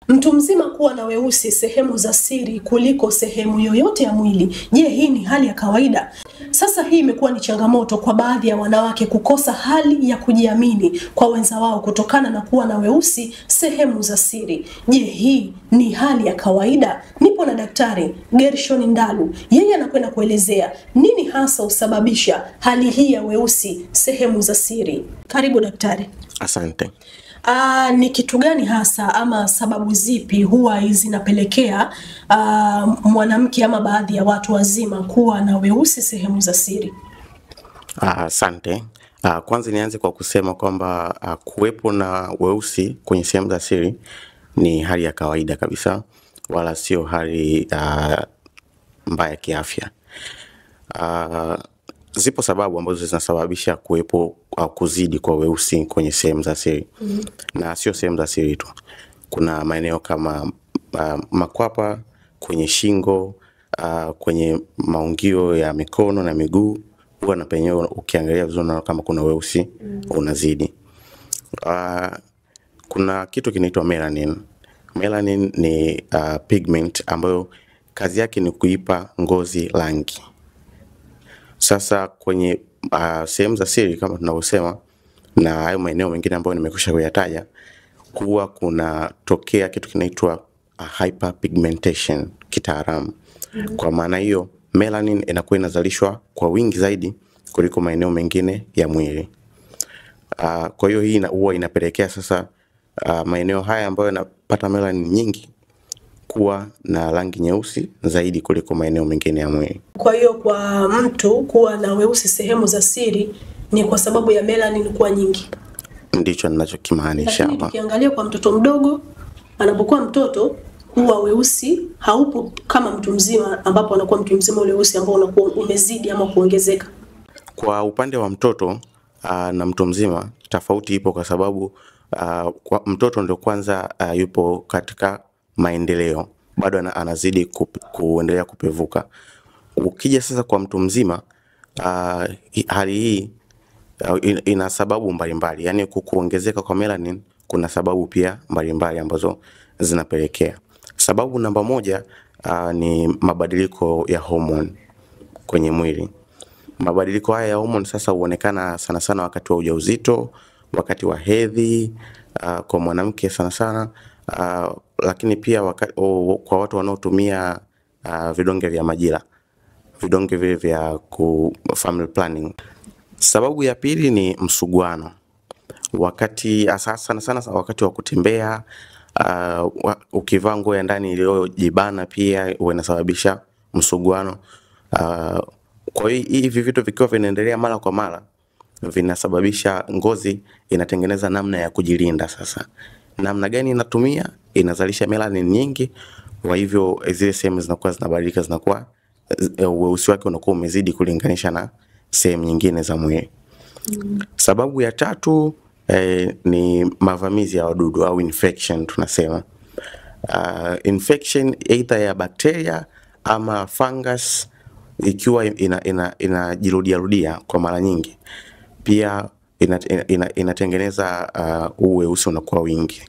Mtu mzima kuwa na weusi sehemu za siri kuliko sehemu yoyote ya mwili. Je, hii ni hali ya kawaida? Sasa hii imekuwa ni changamoto kwa baadhi ya wanawake kukosa hali ya kujiamini kwa wenza wao kutokana na kuwa na weusi sehemu za siri. Je, hii ni hali ya kawaida? Nipo na Daktari Gershon Ndalu. Yeye anakwenda kuelezea nini hasa husababisha hali hii ya weusi sehemu za siri. Karibu daktari. Asante. Ni kitu gani hasa ama sababu zipi huwa zinapelekea mwanamke ama baadhi ya watu wazima kuwa na weusi sehemu za siri? Asante. Kwanza nianze kwa kusema kwamba kuwepo na weusi kwenye sehemu za siri ni hali ya kawaida kabisa, wala sio hali mbaya kiafya. Zipo sababu ambazo zinasababisha kuwepo kuzidi kwa weusi kwenye sehemu za siri. Na sio sehemu za siri tu. Kuna maeneo kama makwapa, kwenye shingo, kwenye maungio ya mikono na miguu, huwa na penyewe ukiangalia vizuri unaona kama kuna weusi unazidi. Kuna kitu kinaitwa melanin. Melanin ni pigment ambayo kazi yake ni kuipa ngozi rangi. Sasa kwenye sehemu za siri kama tunavyosema na hayo maeneo mengine ambayo nimekwisha kuyataja, kuwa kuna tokea kitu kinaitwa hyperpigmentation kitaalamu. Kwa maana hiyo melanin inakuwa inazalishwa kwa wingi zaidi kuliko maeneo mengine ya mwili. Kwa hiyo hii huwa inapelekea sasa maeneo haya ambayo yanapata melanin nyingi kuwa na rangi nyeusi zaidi kuliko maeneo mengine ya mwili. Kwa hiyo kwa mtu kuwa na weusi sehemu za siri ni kwa sababu ya melanin kuwa nyingi. Ndicho ninachokimaanisha. Lakini tukiangalia kwa mtoto mdogo, anapokuwa mtoto huwa weusi haupo kama mtu mzima, ambapo anakuwa mtu mzima ule weusi ambao unakuwa umezidi ama kuongezeka. Kwa upande wa mtoto na mtu mzima tofauti ipo, kwa sababu kwa mtoto ndio kwanza yupo katika maendeleo, bado anazidi kuendelea kupevuka. Ukija sasa kwa mtu mzima, hali hii ina sababu mbalimbali. Yani kuongezeka kwa melanin kuna sababu pia mbalimbali ambazo zinapelekea. Sababu namba moja ni mabadiliko ya hormone kwenye mwili. Mabadiliko haya ya hormone sasa huonekana sana sana wakati wa ujauzito, wakati wa hedhi kwa mwanamke sana sana, lakini pia kwa watu wanaotumia vidonge vya majira, vidonge vile vya family planning. Sababu ya pili ni msuguano. Wakati sana sana wakati wa kutembea, ukivaa nguo ya ndani iliyojibana pia huwa inasababisha msuguano. Kwa hiyo hivi vitu vikiwa vinaendelea mara kwa mara vinasababisha ngozi inatengeneza namna ya kujilinda. Sasa namna gani inatumia? Inazalisha melanin nyingi, kwa hivyo zile sehemu zinakuwa zinabadilika, zinakuwa weusi wake unakuwa umezidi kulinganisha na sehemu nyingine za mwili. Sababu ya tatu ni mavamizi ya wadudu au infection tunasema. Infection either ya bacteria ama fungus, ikiwa inajirudia rudia kwa mara nyingi, pia inatengeneza weusi unakuwa wingi.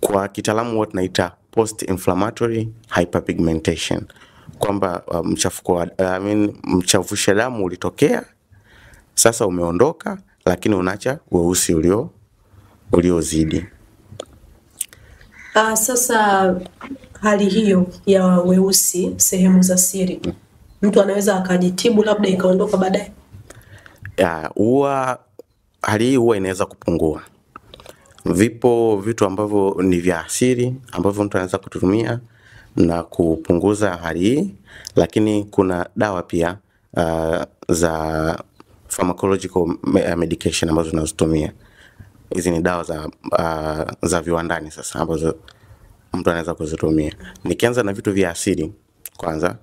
Kwa kitaalamu huwa tunaita post inflammatory hyperpigmentation, kwamba mchafusha damu ulitokea, sasa umeondoka, lakini unacha weusi uliozidi. Sasa hali hiyo ya weusi sehemu za siri, mtu anaweza akajitibu labda ikaondoka baadaye? Hali hii huwa inaweza kupungua. Vipo vitu ambavyo ni vya asili ambavyo mtu anaweza kutumia na kupunguza hali hii, lakini kuna dawa pia za pharmacological medication ambazo tunazitumia. Hizi ni dawa za viwandani sasa ambazo mtu anaweza kuzitumia. Nikianza na vitu vya asili kwanza,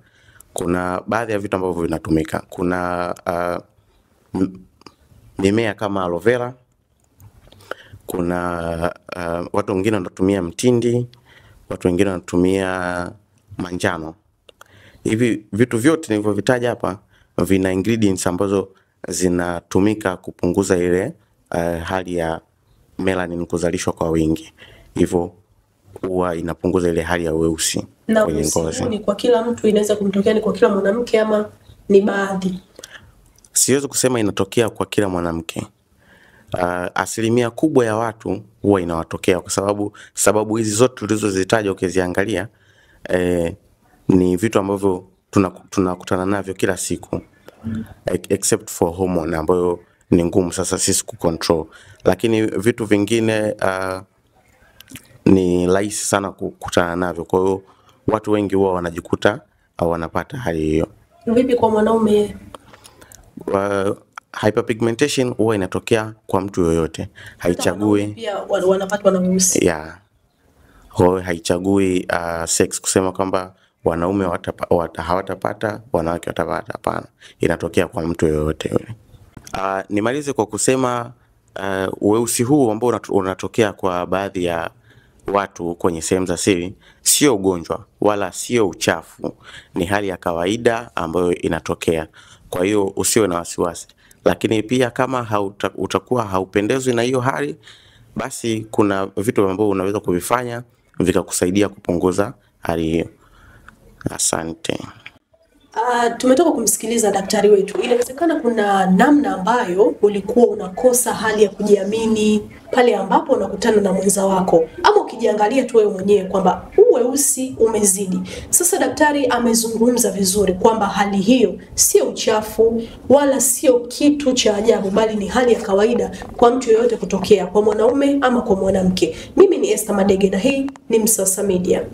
kuna baadhi ya vitu ambavyo vinatumika. Kuna mimea kama aloe vera, kuna watu wengine wanatumia mtindi, watu wengine wanatumia manjano. Hivi vitu vyote nilivyovitaja hapa vina ingredients ambazo zinatumika kupunguza ile hali ya melanin kuzalishwa kwa wingi. Hivyo huwa inapunguza ile hali ya weusi kwenye ngozi. Ni kwa kila mtu inaweza kumtokea, ni kwa kila mwanamke ama ni baadhi? Siwezi kusema inatokea kwa kila mwanamke. Asilimia kubwa ya watu huwa inawatokea kwa sababu hizi zote tulizozitaja ukiziangalia ni vitu ambavyo tunakutana navyo kila siku, except for hormone ambayo ni ngumu sasa sisi kucontrol, lakini vitu vingine ni rahisi sana kukutana navyo. Kwa hiyo watu wengi huwa wanajikuta au wanapata hali hiyo. Vipi kwa mwanaume? Hyperpigmentation huwa inatokea kwa mtu yoyote, haichagui. Pia wanapatwa na weusi. Yeah. Haichagui sex, kusema kwamba wanaume hawatapata, wanawake watapata. Hapana, inatokea kwa mtu yoyote yule. Nimalize kwa kusema weusi huu ambao unatokea kwa baadhi ya watu kwenye sehemu za siri sio ugonjwa wala sio uchafu, ni hali ya kawaida ambayo inatokea. Kwa hiyo usiwe na wasiwasi, lakini pia kama utakuwa haupendezwi na hiyo hali, basi kuna vitu ambavyo unaweza kuvifanya vikakusaidia kupunguza hali hiyo. Asante. Tumetoka kumsikiliza daktari wetu. Inawezekana kuna namna ambayo ulikuwa unakosa hali ya kujiamini pale ambapo unakutana na mwenza wako, ama ukijiangalia tu wewe mwenyewe kwamba weusi umezidi. Sasa daktari amezungumza vizuri kwamba hali hiyo sio uchafu wala sio kitu cha ajabu, bali ni hali ya kawaida kwa mtu yeyote kutokea, kwa mwanaume ama kwa mwanamke. Mimi ni Esther Madege na hii ni Msasa Media.